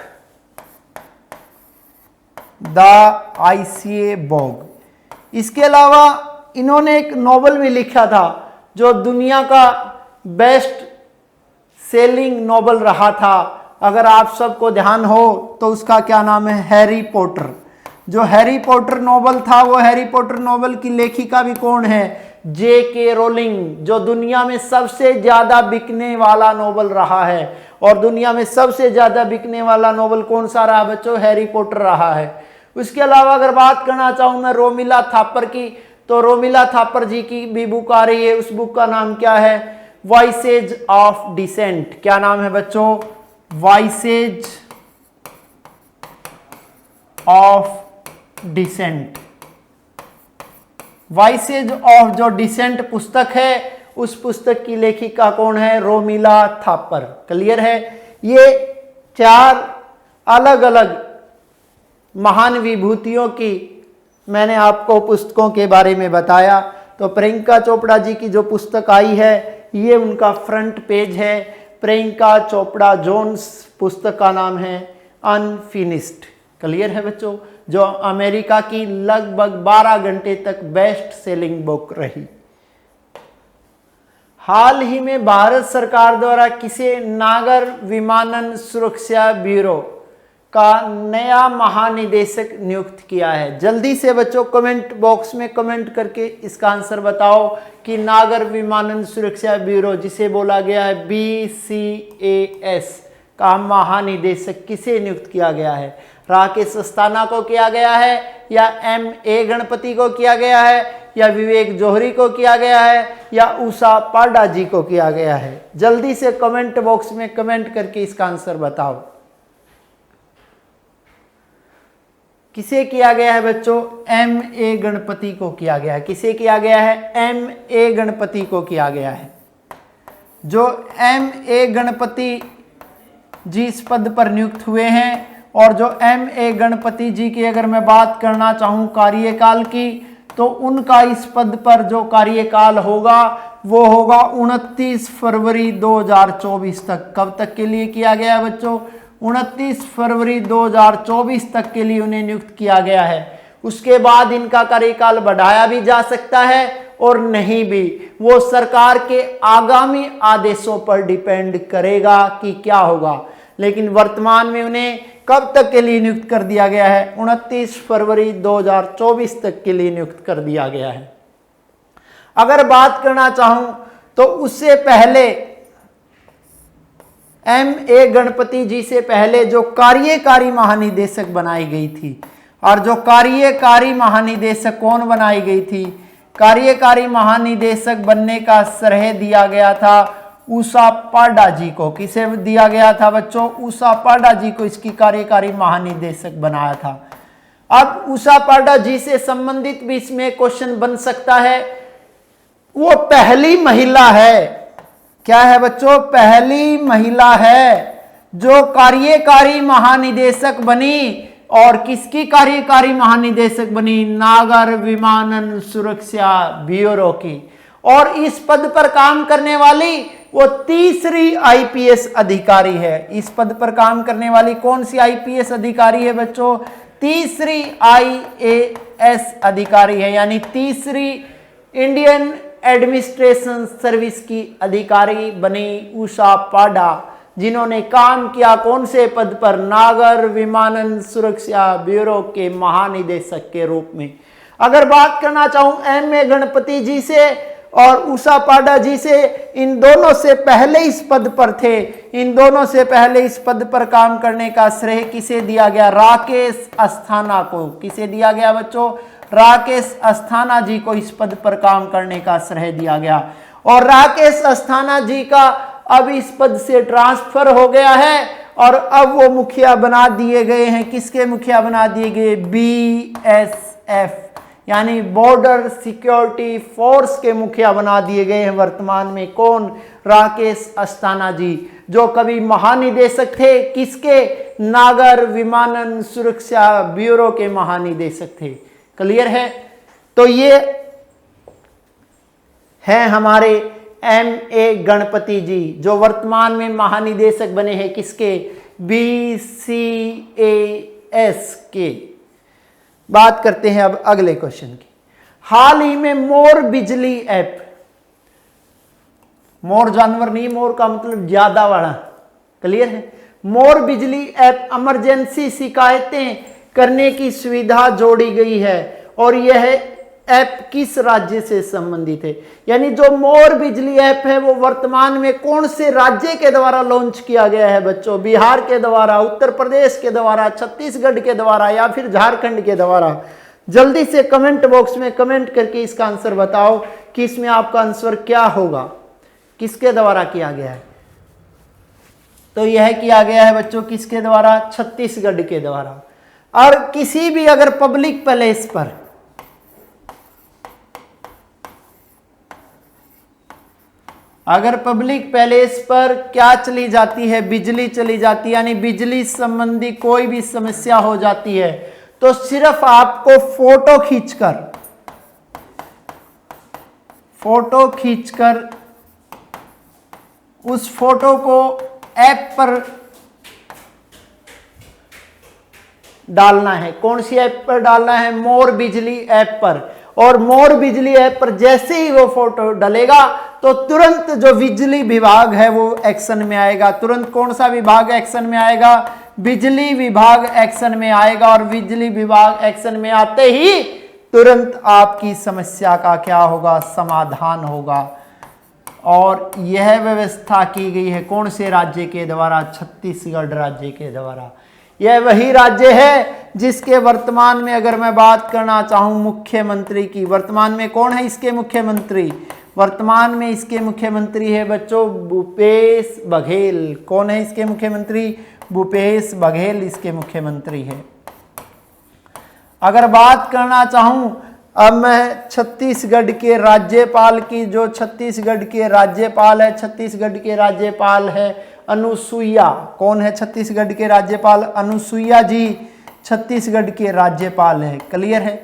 The ICA bog. इसके अलावा इन्होंने एक नॉवल भी लिखा था जो दुनिया का बेस्ट सेलिंग नॉवल रहा था। अगर आप सबको ध्यान हो तो उसका क्या नाम है? Harry Potter. जो हैरी पॉटर नॉवल था वो हैरी पॉटर नॉवल की लेखिका भी कौन है? J.K. रोलिंग, जो दुनिया में सबसे ज्यादा बिकने वाला नॉवल रहा है। और दुनिया में सबसे ज्यादा बिकने वाला नॉवल कौन सा रहा बच्चों? हैरी पॉटर रहा है। उसके अलावा अगर बात करना चाहूं मैं रोमिला थापर की, तो रोमिला थापर जी की भी बुक आ रही है। उस बुक का नाम क्या है? Voices of dissent. क्या नाम है बच्चों? Voices of dissent. Voices of जो डिसेंट पुस्तक है उस पुस्तक की लेखिका कौन है? रोमिला थापर। क्लियर है? ये 4 अलग अलग महान विभूतियों की मैंने आपको पुस्तकों के बारे में बताया। तो प्रियंका चोपड़ा जी की जो पुस्तक आई है ये उनका फ्रंट पेज है। प्रियंका चोपड़ा जोन्स, पुस्तक का नाम है अनफिनिश्ड। क्लियर है बच्चों? जो अमेरिका की लगभग 12 घंटे तक बेस्ट सेलिंग बुक रही। हाल ही में भारत सरकार द्वारा किसे नागर विमानन सुरक्षा ब्यूरो का नया महानिदेशक नियुक्त किया है? जल्दी से बच्चों कमेंट बॉक्स में कमेंट करके इसका आंसर बताओ कि नागर विमानन सुरक्षा ब्यूरो, जिसे बोला गया है BCAS, का महानिदेशक किसे नियुक्त किया गया है? राकेश अस्थाना को किया गया है, या MA गणपति को किया गया है, या विवेक जौहरी को किया गया है, या उषा पांडा जी को किया गया है? जल्दी से कमेंट बॉक्स में कमेंट करके इसका आंसर बताओ। किसे किया गया है बच्चों? MA गणपति को किया गया है। किसे किया गया है? MA गणपति को किया गया है। जो MA गणपति जी इस पद पर नियुक्त हुए हैं, और जो MA गणपति जी की अगर मैं बात करना चाहूं कार्यकाल की, तो उनका इस पद पर जो कार्यकाल होगा वो होगा 29 फरवरी 2024 तक। कब तक के लिए किया गया है बच्चों? 29 फरवरी 2024 तक के लिए उन्हें नियुक्त किया गया है। उसके बाद इनका कार्यकाल बढ़ाया भी जा सकता है और नहीं भी, वो सरकार के आगामी आदेशों पर डिपेंड करेगा कि क्या होगा। लेकिन वर्तमान में उन्हें कब तक के लिए नियुक्त कर दिया गया है? 29 फरवरी 2024 तक के लिए नियुक्त कर दिया गया है। अगर बात करना चाहूं तो उससे पहले MA गणपति जी से पहले जो कार्यकारी महानिदेशक बनाई गई थी, और जो कार्यकारी महानिदेशक कौन बनाई गई थी? कार्यकारी महानिदेशक बनने का श्रेय दिया गया था उषा पांडा जी को। किसे दिया गया था बच्चों? उषा पांडा जी को इसकी कार्यकारी महानिदेशक बनाया था। अब उषा पांडा जी से संबंधित भी इसमें क्वेश्चन बन सकता है। वो पहली महिला है, क्या है बच्चों? पहली महिला है जो कार्यकारी महानिदेशक बनी। और किसकी कार्यकारी महानिदेशक बनी? नागर विमानन सुरक्षा ब्यूरो की। और इस पद पर काम करने वाली वो तीसरी IPS अधिकारी है। इस पद पर काम करने वाली कौन सी IPS अधिकारी है बच्चों? तीसरी IAS अधिकारी है, यानी तीसरी इंडियन एडमिनिस्ट्रेशन सर्विस की अधिकारी बनी उषा पांडा, जिन्होंने काम किया कौन से पद पर? नागर विमानन सुरक्षा ब्यूरो के महानिदेशक के रूप में। अगर बात करना चाहूं MA गणपति जी से और उषा पांडा जी से, इन दोनों से पहले इस पद पर थे। इन दोनों से पहले इस पद पर काम करने का श्रेय किसे दिया गया? राकेश अस्थाना को। किसे दिया गया बच्चों? राकेश अस्थाना जी को इस पद पर काम करने का श्रेय दिया गया। और राकेश अस्थाना जी का अब इस पद से ट्रांसफर हो गया है, और अब वो मुखिया बना दिए गए हैं। किसके मुखिया बना दिए गए? BSF, यानी बॉर्डर सिक्योरिटी फोर्स के मुखिया बना दिए गए हैं वर्तमान में। कौन? राकेश अस्थाना जी, जो कभी महानिदेशक थे किसके? नागर विमानन सुरक्षा ब्यूरो के महानिदेशक थे। क्लियर है? तो ये है हमारे MA गणपति जी, जो वर्तमान में महानिदेशक बने हैं किसके? BCAS के। बात करते हैं अब अगले क्वेश्चन की। हाल ही में मोर बिजली ऐप, मोर जानवर नहीं, मोर का मतलब ज्यादा वाला, क्लियर है? मोर बिजली ऐप इमरजेंसी शिकायतें करने की सुविधा जोड़ी गई है। और यह ऐप किस राज्य से संबंधित है? यानी जो मोर बिजली ऐप है वो वर्तमान में कौन से राज्य के द्वारा लॉन्च किया गया है बच्चों? बिहार के द्वारा, उत्तर प्रदेश के द्वारा, छत्तीसगढ़ के द्वारा, या फिर झारखंड के द्वारा? जल्दी से कमेंट बॉक्स में कमेंट करके इसका आंसर बताओ कि इसमें आपका आंसर क्या होगा, किसके द्वारा किया गया है? तो यह किया गया है बच्चों किसके द्वारा? छत्तीसगढ़ के द्वारा। और किसी भी अगर पब्लिक प्लेस पर, अगर पब्लिक प्लेस पर क्या चली जाती है? बिजली चली जाती है, यानी बिजली संबंधी कोई भी समस्या हो जाती है, तो सिर्फ आपको फोटो खींचकर उस फोटो को ऐप पर डालना है। कौन सी ऐप पर डालना है? मोर बिजली ऐप पर। और मोर बिजली ऐप पर जैसे ही वो फोटो डलेगा तो तुरंत जो बिजली विभाग है वो एक्शन में आएगा। तुरंत कौन सा विभाग एक्शन में आएगा? बिजली विभाग एक्शन में आएगा और बिजली विभाग एक्शन में आते ही तुरंत आपकी समस्या का क्या होगा, समाधान होगा। और यह व्यवस्था की गई है कौन से राज्य के द्वारा, छत्तीसगढ़ राज्य के द्वारा। यह वही राज्य है जिसके वर्तमान में अगर मैं बात करना चाहूं मुख्यमंत्री की, वर्तमान में कौन है इसके मुख्यमंत्री, वर्तमान में इसके मुख्यमंत्री है बच्चों भूपेश बघेल। कौन है इसके मुख्यमंत्री, भूपेश बघेल इसके मुख्यमंत्री है। अगर बात करना चाहूं अब मैं छत्तीसगढ़ के राज्यपाल की, जो छत्तीसगढ़ के राज्यपाल है, छत्तीसगढ़ के राज्यपाल है अनुसुईया। कौन है छत्तीसगढ़ के राज्यपाल, अनुसुईया जी छत्तीसगढ़ के राज्यपाल है। क्लियर है।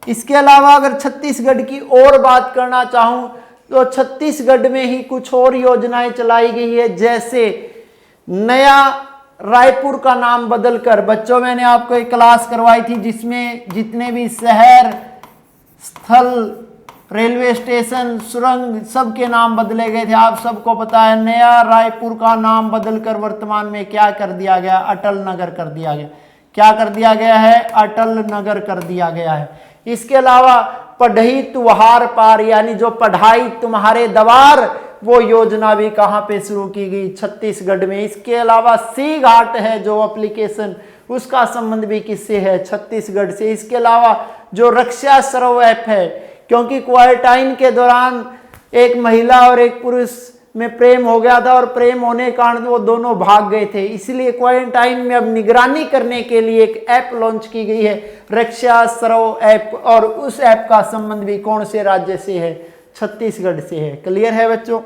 इसके अलावा अगर छत्तीसगढ़ की और बात करना चाहूं तो छत्तीसगढ़ में ही कुछ और योजनाएं चलाई गई है, जैसे नया रायपुर का नाम बदलकर, बच्चों मैंने आपको एक क्लास करवाई थी जिसमें जितने भी शहर, स्थल, रेलवे स्टेशन, सुरंग सबके नाम बदले गए थे। आप सबको पता है नया रायपुर का नाम बदलकर वर्तमान में क्या कर दिया गया, अटल नगर कर दिया गया। क्या कर दिया गया है, अटल नगर कर दिया गया है। इसके अलावा पढ़ई तुहार पार, यानी जो पढ़ाई तुम्हारे दवार, वो योजना भी कहाँ पे शुरू की गई, छत्तीसगढ़ में। इसके अलावा सी घाट है जो एप्लीकेशन, उसका संबंध भी किससे है, छत्तीसगढ़ से। इसके अलावा जो रक्षा सर्व ऐप है, क्योंकि क्वारंटाइन के दौरान एक महिला और एक पुरुष में प्रेम हो गया था और प्रेम होने के कारण वो दोनों भाग गए थे, इसलिए क्वारंटाइन में अब निगरानी करने के लिए एक ऐप लॉन्च की गई है, रक्षा सर्व ऐप। और उस ऐप का संबंध भी कौन से राज्य से है, छत्तीसगढ़ से है। क्लियर है बच्चों।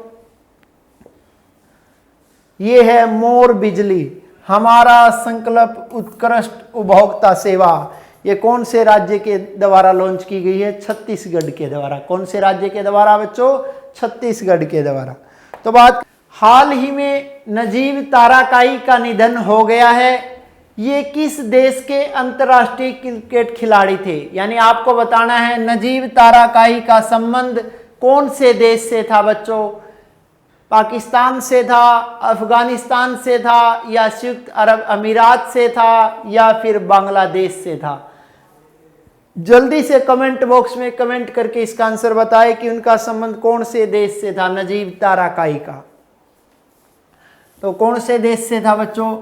ये है मोर बिजली, हमारा संकल्प उत्कृष्ट उपभोक्ता सेवा। ये कौन से राज्य के द्वारा लॉन्च की गई है, छत्तीसगढ़ के द्वारा। कौन से राज्य के द्वारा बच्चों, छत्तीसगढ़ के द्वारा। तो बात, हाल ही में नजीब ताराकाई का निधन हो गया है। ये किस देश के अंतर्राष्ट्रीय क्रिकेट खिलाड़ी थे, यानी आपको बताना है नजीब ताराकाई का संबंध कौन से देश से था बच्चों, पाकिस्तान से था, अफगानिस्तान से था, या संयुक्त अरब अमीरात से था, या फिर बांग्लादेश से था। जल्दी से कमेंट बॉक्स में कमेंट करके इसका आंसर बताएं कि उनका संबंध कौन से देश से था, नजीब ताराकाई का। तो कौन से देश से था बच्चों,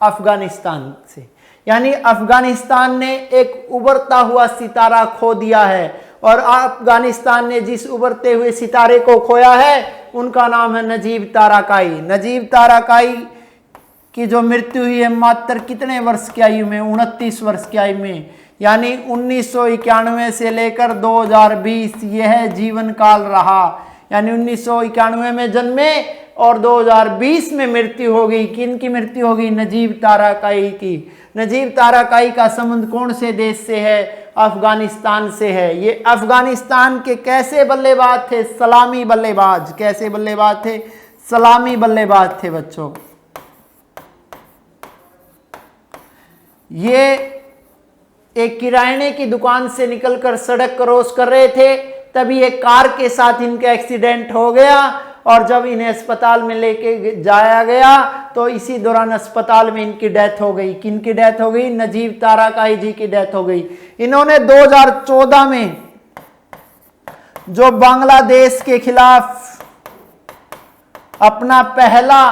अफगानिस्तान से। यानी अफगानिस्तान ने एक उभरता हुआ सितारा खो दिया है, और अफगानिस्तान ने जिस उभरते हुए सितारे को खोया है उनका नाम है नजीब ताराकाई। नजीब ताराकाई की जो मृत्यु हुई है मात्र कितने वर्ष की आयु में, 29 वर्ष की आयु में, यानी 1991 से लेकर 2020 यह जीवन काल रहा। यानी 1991 में जन्मे और 2020 में मृत्यु हो गई। किन की मृत्यु हो गई, नजीब ताराकाई की। नजीब ताराकाई का संबंध कौन से देश से है, अफगानिस्तान से है। ये अफगानिस्तान के कैसे बल्लेबाज थे, सलामी बल्लेबाज। कैसे बल्लेबाज थे, सलामी बल्लेबाज थे बच्चों। ये एक किराने की दुकान से निकलकर सड़क क्रॉस कर रहे थे, तभी एक कार के साथ इनका एक्सीडेंट हो गया, और जब इन्हें अस्पताल में लेके जाया गया तो इसी दौरान अस्पताल में इनकी डेथ हो गई। किनकी डेथ हो गई, नजीब ताराकाई जी की डेथ हो गई। इन्होंने 2014 में जो बांग्लादेश के खिलाफ अपना पहला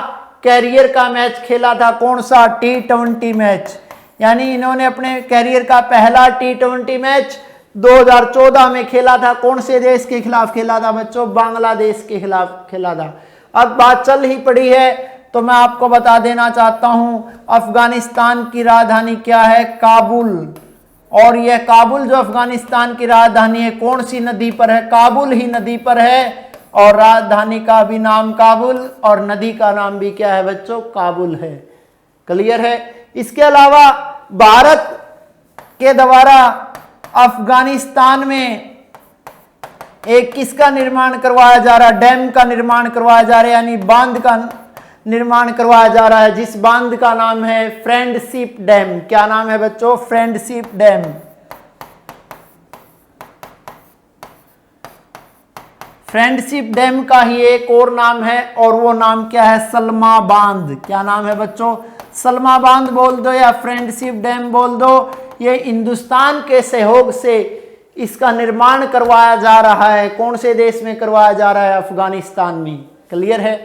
कैरियर का मैच खेला था, कौन सा, T20 मैच। यानी इन्होंने अपने कैरियर का पहला T20 मैच 2014 में खेला था। कौन से देश के खिलाफ खेला था बच्चों, बांग्लादेश के खिलाफ खेला था। अब बात चल ही पड़ी है तो मैं आपको बता देना चाहता हूं अफगानिस्तान की राजधानी क्या है, काबुल। और यह काबुल जो अफगानिस्तान की राजधानी है कौन सी नदी पर है, काबुल ही नदी पर है, और राजधानी का भी नाम काबुल और नदी का नाम भी क्या है बच्चों, काबुल है। क्लियर है। इसके अलावा भारत के द्वारा अफगानिस्तान में एक किसका निर्माण करवाया जा रहा है, डैम का निर्माण करवाया जा रहा है, यानी बांध का निर्माण करवाया जा रहा है, जिस बांध का नाम है फ्रेंडशिप डैम। क्या नाम है बच्चों, फ्रेंडशिप डैम। फ्रेंडशिप डैम का ही एक और नाम है, और वो नाम क्या है, सलमा बांध। क्या नाम है बच्चों, सलमा बांध बोल दो या फ्रेंडशिप डैम बोल दो, ये हिंदुस्तान के सहयोग से इसका निर्माण करवाया जा रहा है। कौन से देश में करवाया जा रहा है? अफगानिस्तान में। क्लियर है।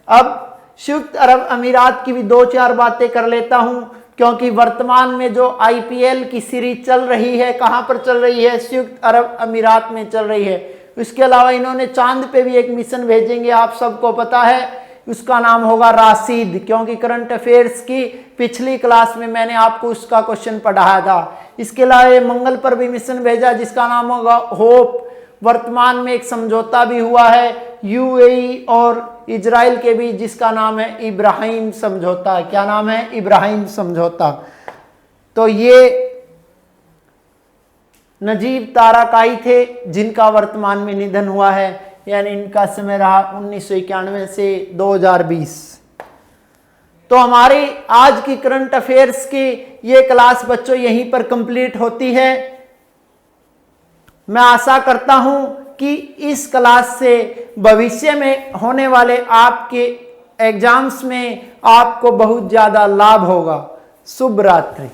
अब संयुक्त अरब अमीरात की भी 2-4 बातें कर लेता हूं, क्योंकि वर्तमान में जो आईपीएल की सीरीज चल रही है, कहां पर चल रही है? संयुक्त अरब अमीरात में चल रही है। इसके अलावा इन्होंने चांद पे भी एक मिशन भेजेंगे, आप सबको पता है, उसका नाम होगा राशिद, क्योंकि करंट अफेयर्स की पिछली क्लास में मैंने आपको उसका क्वेश्चन पढ़ाया था। इसके अलावा ये मंगल पर भी मिशन भेजा जिसका नाम होगा होप। वर्तमान में एक समझौता भी हुआ है यूएई और इजराइल के बीच, जिसका नाम है इब्राहिम समझौता। क्या नाम है? इब्राहिम समझौता। तो ये नजीब ताराकाई थे जिनका वर्तमान में निधन हुआ है, यानी इनका समय रहा 1991 से 2020। तो हमारी आज की करंट अफेयर्स की ये क्लास बच्चों यहीं पर कंप्लीट होती है। मैं आशा करता हूं कि इस क्लास से भविष्य में होने वाले आपके एग्जाम्स में आपको बहुत ज्यादा लाभ होगा। शुभ रात्रि।